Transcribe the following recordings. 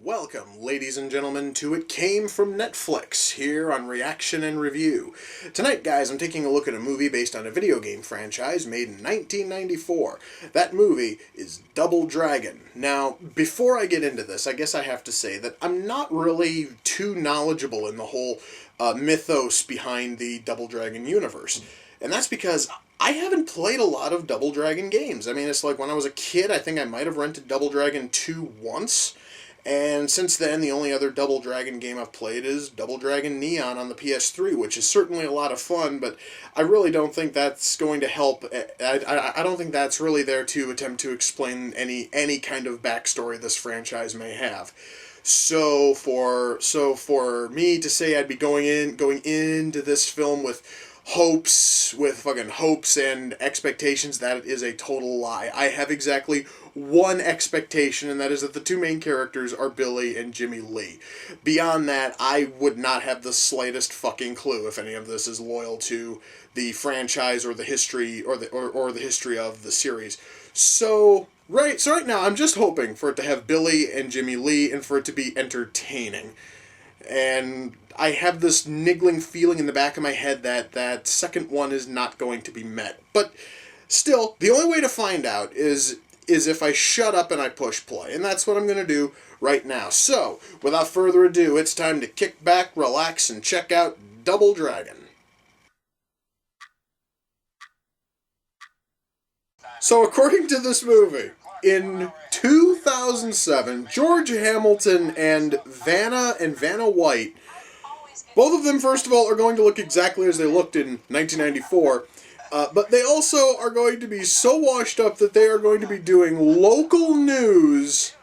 Welcome, ladies and gentlemen, to It Came From Netflix, here on Reaction and Review. Tonight, guys, I'm taking a look at a movie based on a video game franchise made in 1994. That movie is Double Dragon. Now, before I get into this, I guess I have to say that I'm not really too knowledgeable in the whole mythos behind the Double Dragon universe. And that's because I haven't played a lot of Double Dragon games. I mean, it's like when I was a kid, I think I might have rented Double Dragon 2 once. And since then, the only other Double Dragon game I've played is Double Dragon Neon on the PS3, which is certainly a lot of fun, but I really don't think that's going to help. I don't think that's really there to attempt to explain any kind of backstory this franchise may have. So for me to say I'd be going into this film with fucking hopes and expectations, that is a total lie. I have exactly one expectation, and that is that the two main characters are Billy and Jimmy Lee. Beyond that, I would not have the slightest fucking clue if any of this is loyal to the franchise or the history or the history of the series. So right now, I'm just hoping for it to have Billy and Jimmy Lee and for it to be entertaining. And I have this niggling feeling in the back of my head that that second one is not going to be met. But still, the only way to find out is if I shut up and I push play. And that's what I'm going to do right now. So, without further ado, it's time to kick back, relax, and check out Double Dragon. So, according to this movie, in 2007, George Hamilton and Vanna White, both of them, first of all, are going to look exactly as they looked in 1994, but they also are going to be so washed up that they are going to be doing local news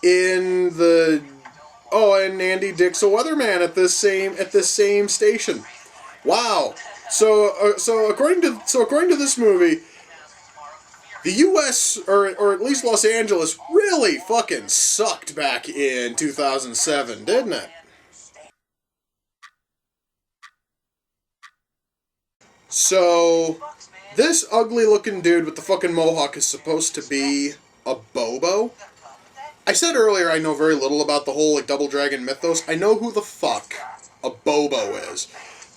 in the... Oh, and Andy Dick's a weatherman at this same station. Wow. So according to this movie, the U.S., or at least Los Angeles, really fucking sucked back in 2007, didn't it? So, this ugly-looking dude with the fucking mohawk is supposed to be a Bobo. I said earlier I know very little about the whole Double Dragon mythos. I know who the fuck a Bobo is.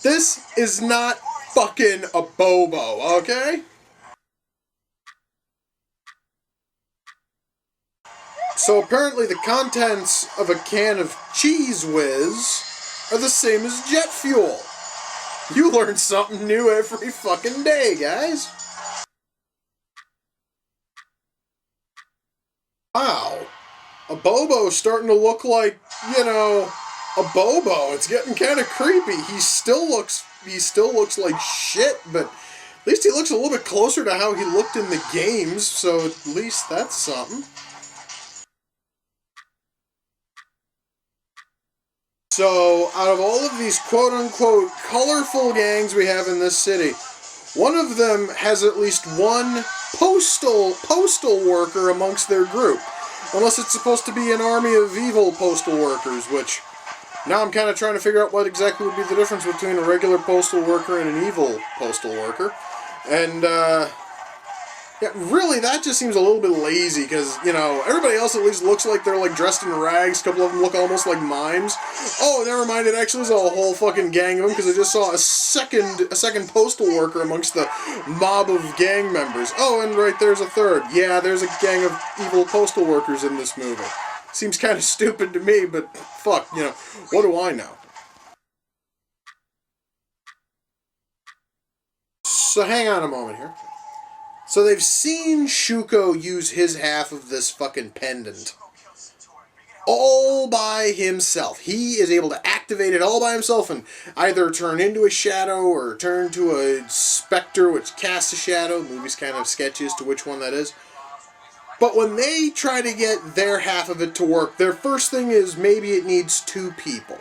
This is not fucking a Bobo, okay? So apparently the contents of a can of Cheese Whiz are the same as jet fuel. You learn something new every fucking day, guys. Wow. A Bobo's starting to look like, a Bobo. It's getting kind of creepy. He still looks like shit, but at least he looks a little bit closer to how he looked in the games, so at least that's something. So, out of all of these quote-unquote colorful gangs we have in this city, one of them has at least one postal worker amongst their group. Unless it's supposed to be an army of evil postal workers, which now I'm kind of trying to figure out what exactly would be the difference between a regular postal worker and an evil postal worker. And, yeah, really, that just seems a little bit lazy, because, everybody else at least looks like they're, dressed in rags. A couple of them look almost like mimes. Oh, never mind, it actually is a whole fucking gang of them, because I just saw a second postal worker amongst the mob of gang members. Oh, and right there's a third. Yeah, there's a gang of evil postal workers in this movie. Seems kind of stupid to me, but fuck, what do I know? So hang on a moment here. So they've seen Shuko use his half of this fucking pendant all by himself. He is able to activate it all by himself and either turn into a shadow or turn to a specter which casts a shadow. The movie's kind of sketchy as to which one that is. But when they try to get their half of it to work, their first thing is maybe it needs two people.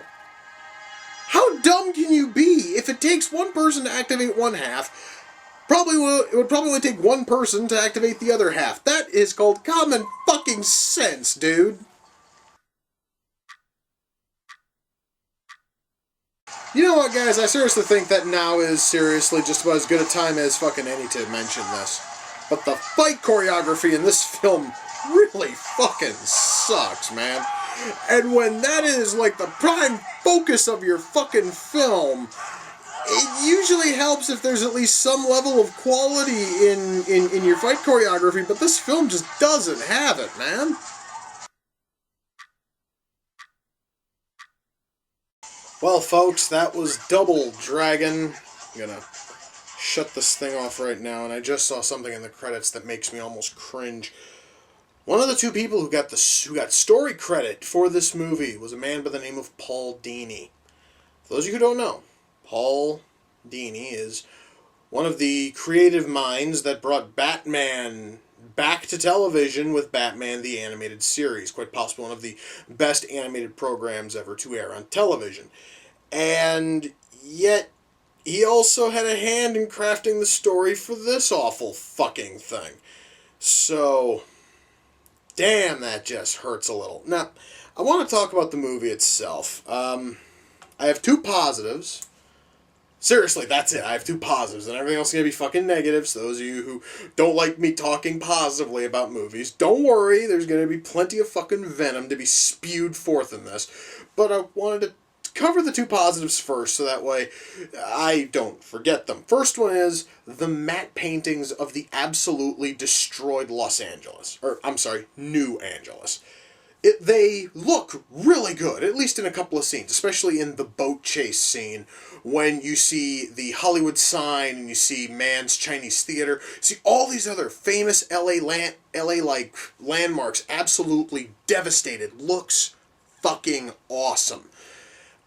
How dumb can you be? If it takes one person to activate one half. It would probably only take one person to activate the other half. That is called common fucking sense, dude. You know what, guys? I seriously think that now is seriously just about as good a time as fucking any to mention this. But the fight choreography in this film really fucking sucks, man. And when that is like the prime focus of your fucking film, it usually helps if there's at least some level of quality in your fight choreography, but this film just doesn't have it, man. Well, folks, that was Double Dragon. I'm gonna shut this thing off right now, and I just saw something in the credits that makes me almost cringe. One of the two people who got story credit for this movie was a man by the name of Paul Dini. For those of you who don't know, Paul Dini is one of the creative minds that brought Batman back to television with Batman the Animated Series. Quite possibly one of the best animated programs ever to air on television. And yet, he also had a hand in crafting the story for this awful fucking thing. So, damn, that just hurts a little. Now, I want to talk about the movie itself. I have two positives. Seriously, that's it. I have two positives, and everything else is going to be fucking negatives. Those of you who don't like me talking positively about movies, don't worry. There's going to be plenty of fucking venom to be spewed forth in this. But I wanted to cover the two positives first, so that way I don't forget them. First one is the matte paintings of the absolutely destroyed Los Angeles. Or, I'm sorry, New Angeles. They look really good, at least in a couple of scenes, especially in the boat chase scene, when you see the Hollywood sign and you see Mann's Chinese Theater, see all these other famous LA-like landmarks absolutely devastated. Looks fucking awesome.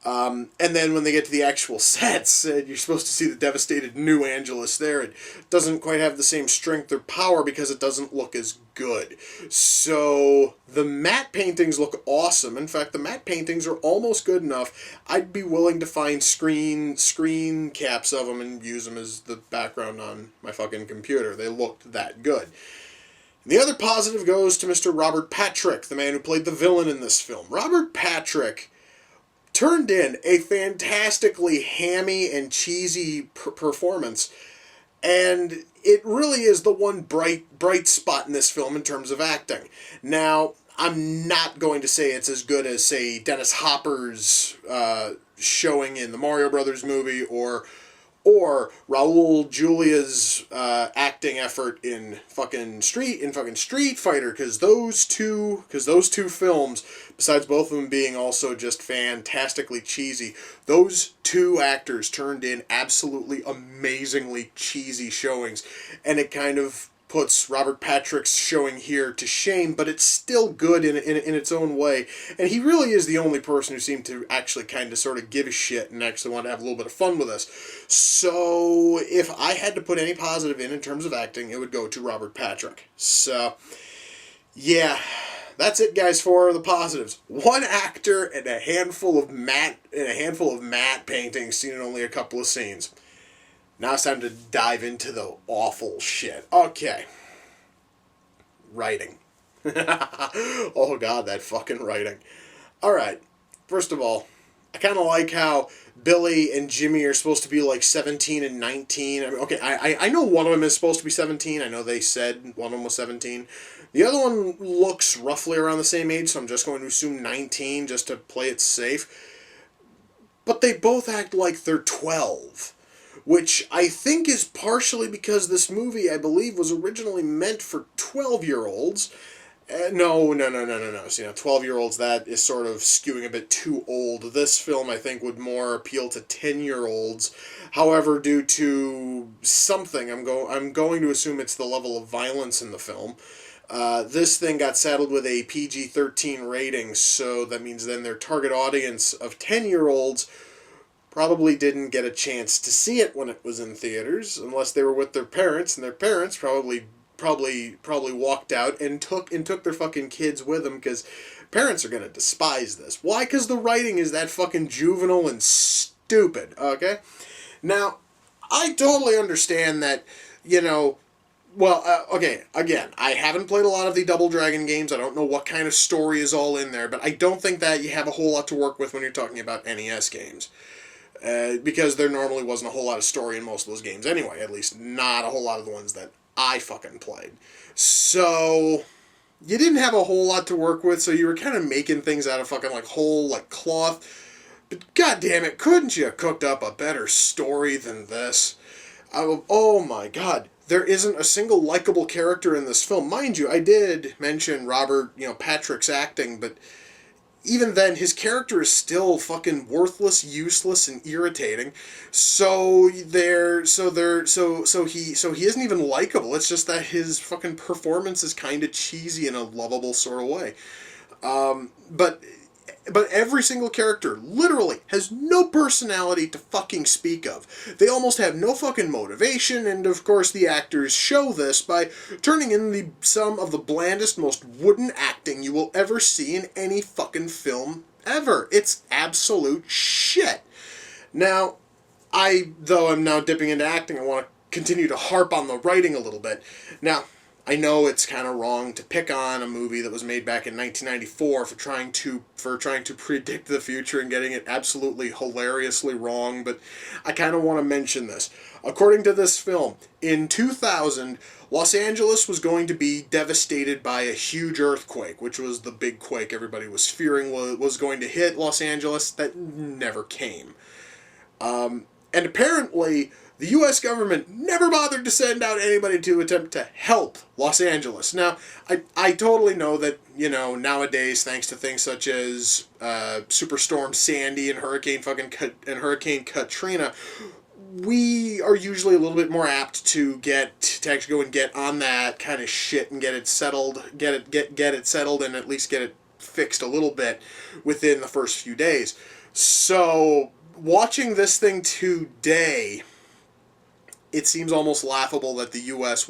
And then when they get to the actual sets, and you're supposed to see the devastated New Angeles there, it doesn't quite have the same strength or power because it doesn't look as good. So the matte paintings look awesome. In fact, the matte paintings are almost good enough. I'd be willing to find screen caps of them and use them as the background on my fucking computer. They looked that good. The other positive goes to Mr. Robert Patrick, the man who played the villain in this film. Robert Patrick turned in a fantastically hammy and cheesy performance, and it really is the one bright spot in this film in terms of acting. Now, I'm not going to say it's as good as, say, Dennis Hopper's showing in the Mario Brothers movie, or Raul Julia's acting effort in fucking Street Fighter, because those two films, besides both of them being also just fantastically cheesy, those two actors turned in absolutely amazingly cheesy showings, and it kind of puts Robert Patrick's showing here to shame, but it's still good in its own way. And he really is the only person who seemed to actually kind of sort of give a shit and actually want to have a little bit of fun with us. So if I had to put any positive in terms of acting, it would go to Robert Patrick. So yeah, that's it, guys, for the positives. One actor and a handful of matte paintings seen in only a couple of scenes. Now it's time to dive into the awful shit. Okay. Writing. Oh god, that fucking writing. Alright, first of all, I kind of like how Billy and Jimmy are supposed to be like 17 and 19. I mean, okay, I know one of them is supposed to be 17. I know they said one of them was 17. The other one looks roughly around the same age, so I'm just going to assume 19 just to play it safe. But they both act like they're 12. Which I think is partially because this movie, I believe, was originally meant for 12-year-olds. No. See, 12-year-olds, that is sort of skewing a bit too old. This film, I think, would more appeal to 10-year-olds. However, due to something, I'm going to assume it's the level of violence in the film. This thing got saddled with a PG-13 rating, so that means then their target audience of 10-year-olds probably didn't get a chance to see it when it was in theaters, unless they were with their parents, and their parents probably walked out and took their fucking kids with them, because parents are gonna despise this. Why? Because the writing is that fucking juvenile and stupid, okay? Now, I totally understand that, you know, well, okay, again, I haven't played a lot of the Double Dragon games. I don't know what kind of story is all in there, but I don't think that you have a whole lot to work with when you're talking about NES games. Because there normally wasn't a whole lot of story in most of those games anyway, at least not a whole lot of the ones that I fucking played. So, you didn't have a whole lot to work with, so you were kind of making things out of fucking, like, whole, like, cloth. But god damn it, couldn't you have cooked up a better story than this? Oh my god. There isn't a single likable character in this film. Mind you, I did mention Robert, Patrick's acting, but even then, his character is still fucking worthless, useless, and irritating. So he isn't even likable. It's just that his fucking performance is kind of cheesy in a lovable sort of way. But every single character literally has no personality to fucking speak of. They almost have no fucking motivation, and of course the actors show this by turning in some of the blandest, most wooden acting you will ever see in any fucking film ever. It's absolute shit. Now, though I'm now dipping into acting, I want to continue to harp on the writing a little bit. Now, I know it's kind of wrong to pick on a movie that was made back in 1994 for trying to predict the future and getting it absolutely hilariously wrong, but I kind of want to mention this. According to this film, in 2000, Los Angeles was going to be devastated by a huge earthquake, which was the big quake everybody was fearing was going to hit Los Angeles. That never came. And apparently, the U.S. government never bothered to send out anybody to attempt to help Los Angeles. Now, I totally know that, nowadays, thanks to things such as Superstorm Sandy and Hurricane Katrina, we are usually a little bit more apt to actually go and get on that kind of shit and get it settled, get it settled, and at least get it fixed a little bit within the first few days. So, watching this thing today, it seems almost laughable that the U.S.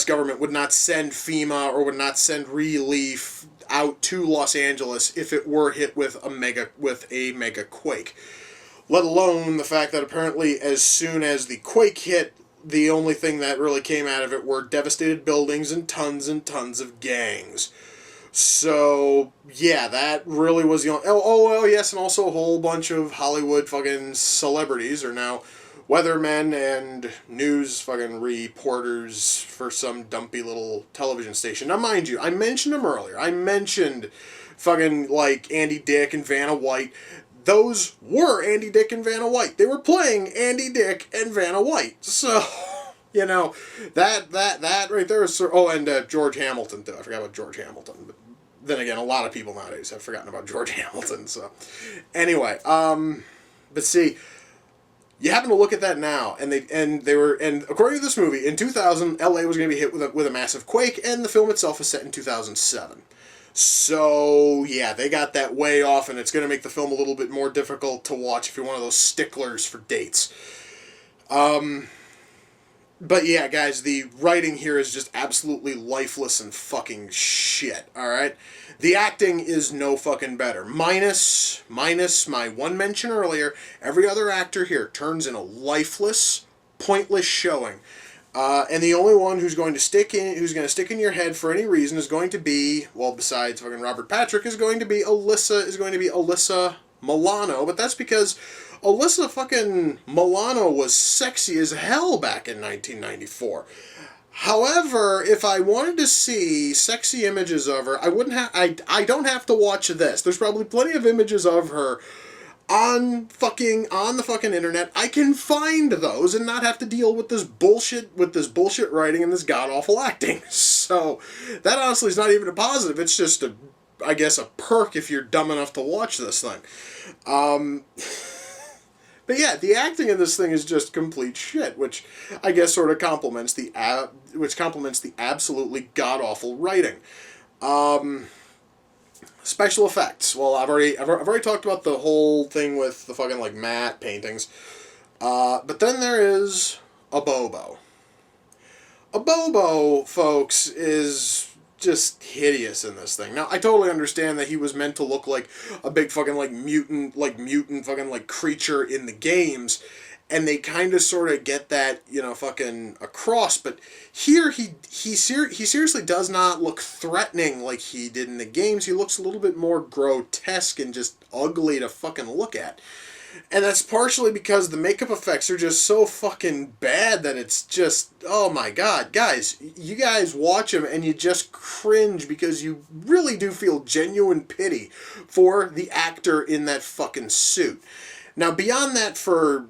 government would not send FEMA or would not send relief out to Los Angeles if it were hit with a mega quake. Let alone the fact that apparently as soon as the quake hit, the only thing that really came out of it were devastated buildings and tons of gangs. So, yeah, that really was the only... Oh, yes, and also a whole bunch of Hollywood fucking celebrities are now weathermen and news fucking reporters for some dumpy little television station. Now, mind you, I mentioned them earlier. I mentioned fucking, like, Andy Dick and Vanna White. Those were Andy Dick and Vanna White. They were playing Andy Dick and Vanna White. So, that right there is... Oh, and George Hamilton, too. I forgot about George Hamilton. But then again, a lot of people nowadays have forgotten about George Hamilton, so... Anyway, but see... You happen to look at that now, and according to this movie, in 2000, LA was going to be hit with a massive quake, and the film itself is set in 2007. So, yeah, they got that way off, and it's going to make the film a little bit more difficult to watch if you're one of those sticklers for dates. But yeah, guys, the writing here is just absolutely lifeless and fucking shit, alright? The acting is no fucking better. Minus my one mention earlier, every other actor here turns in a lifeless, pointless showing. And the only one who's going to stick in your head for any reason is going to be, well, besides fucking Robert Patrick, is going to be Alyssa Milano, but that's because Alyssa fucking Milano was sexy as hell back in 1994. However, if I wanted to see sexy images of her, I don't have to watch this. There's probably plenty of images of her on the fucking internet. I can find those and not have to deal with this bullshit writing and this god-awful acting. So, that honestly is not even a positive. It's just a perk if you're dumb enough to watch this thing. But yeah, the acting in this thing is just complete shit, which I guess sort of complements the absolutely god-awful writing. Special effects. Well, I've already talked about the whole thing with the fucking like matte paintings. But then there is Abobo. Abobo, folks, is just hideous in this thing. Now, I totally understand that he was meant to look like a big fucking, mutant fucking, creature in the games, and they kind of sort of get that, fucking across, but here he seriously does not look threatening like he did in the games. He looks a little bit more grotesque and just ugly to fucking look at. And that's partially because the makeup effects are just so fucking bad that it's just, oh my god. Guys, you guys watch them and you just cringe because you really do feel genuine pity for the actor in that fucking suit. Now, beyond that, for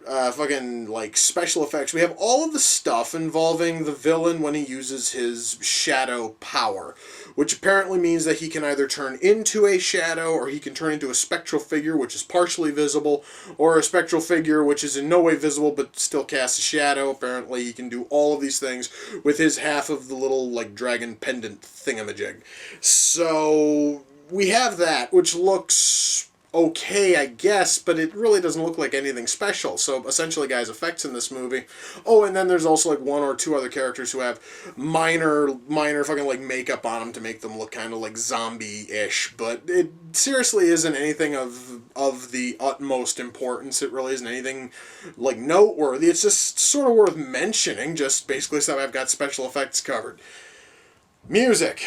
special effects, we have all of the stuff involving the villain when he uses his shadow power, which apparently means that he can either turn into a shadow, or he can turn into a spectral figure, which is partially visible, or a spectral figure, which is in no way visible, but still casts a shadow. Apparently, he can do all of these things with his half of the little, dragon pendant thingamajig. So, we have that, which looks okay, I guess, but it really doesn't look like anything special. So essentially, guys, effects in this movie. Oh, and then there's also one or two other characters who have minor fucking makeup on them to make them look kind of zombie-ish, but it seriously isn't anything of the utmost importance. It really isn't anything noteworthy. It's just sort of worth mentioning, just basically so I've got special effects covered. Music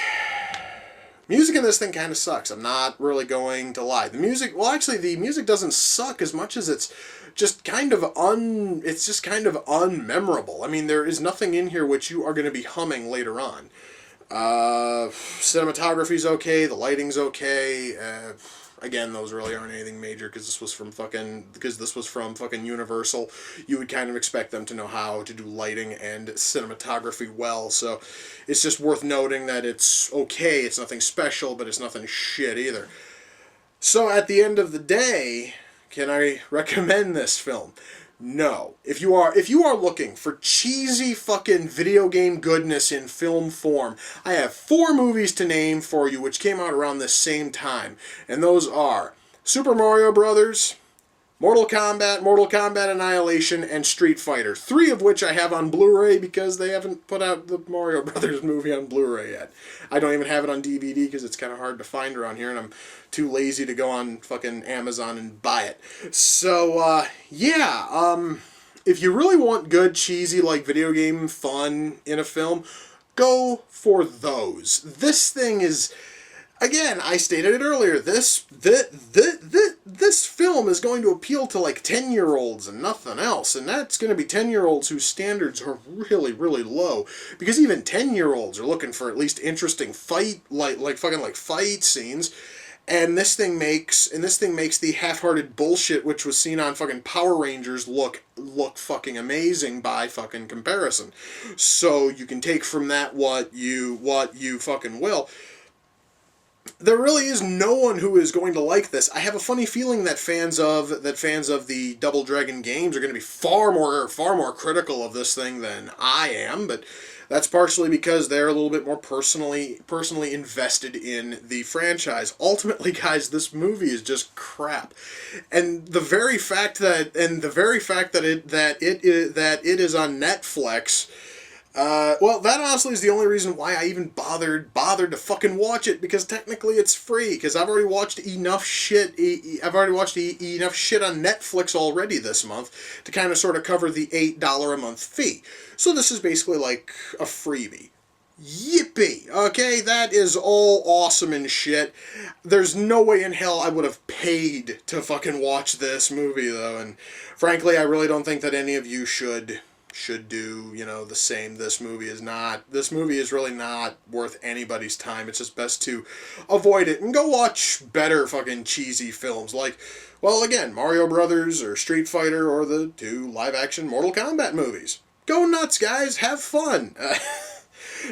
in this thing kind of sucks. I'm not really going to lie. The music doesn't suck as much as it's just kind of unmemorable. I mean, there is nothing in here which you are going to be humming later on. Cinematography's okay, the lighting's okay. Again, those really aren't anything major because this was from fucking Universal. You would kind of expect them to know how to do lighting and cinematography well, so it's just worth noting that it's okay. It's nothing special, but it's nothing shit either. So at the end of the day, can I recommend this film? No. If you are looking for cheesy fucking video game goodness in film form, I have 4 movies to name for you which came out around the same time. And those are Super Mario Brothers, Mortal Kombat Annihilation, and Street Fighter. 3 of which I have on Blu-ray because they haven't put out the Mario Brothers movie on Blu-ray yet. I don't even have it on DVD because it's kind of hard to find around here, and I'm too lazy to go on fucking Amazon and buy it. So, if you really want good, cheesy, video game fun in a film, go for those. This thing is... Again, I stated it earlier, this film is going to appeal to 10-year-olds and nothing else, and that's going to be 10-year-olds whose standards are really, really low, because even 10-year-olds are looking for at least interesting fight scenes, and this thing makes the half-hearted bullshit which was seen on fucking Power Rangers look fucking amazing by fucking comparison. So you can take from that what you fucking will. There really is no one who is going to like this. I have a funny feeling that fans of the Double Dragon games are going to be far more critical of this thing than I am, but that's partially because they're a little bit more personally invested in the franchise. Ultimately, guys, this movie is just crap, and the very fact that it is on Netflix. That honestly is the only reason why I even bothered to fucking watch it, because technically it's free, because I've already watched enough shit on Netflix already this month to kind of sort of cover the $8 a month fee. So this is basically like a freebie. Yippee! Okay, that is all awesome and shit. There's no way in hell I would have paid to fucking watch this movie, though, and frankly, I really don't think that any of you should do, the same. This movie is really not worth anybody's time. It's just best to avoid it and go watch better fucking cheesy films again, Mario Brothers or Street Fighter or the 2 live-action Mortal Kombat movies. Go nuts, guys. Have fun.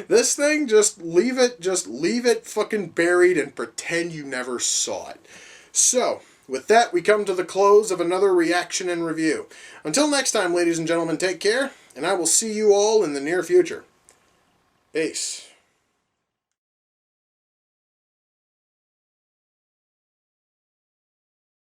This thing, just leave it fucking buried and pretend you never saw it. So, with that, we come to the close of another reaction and review. Until next time, ladies and gentlemen, take care, and I will see you all in the near future. Peace.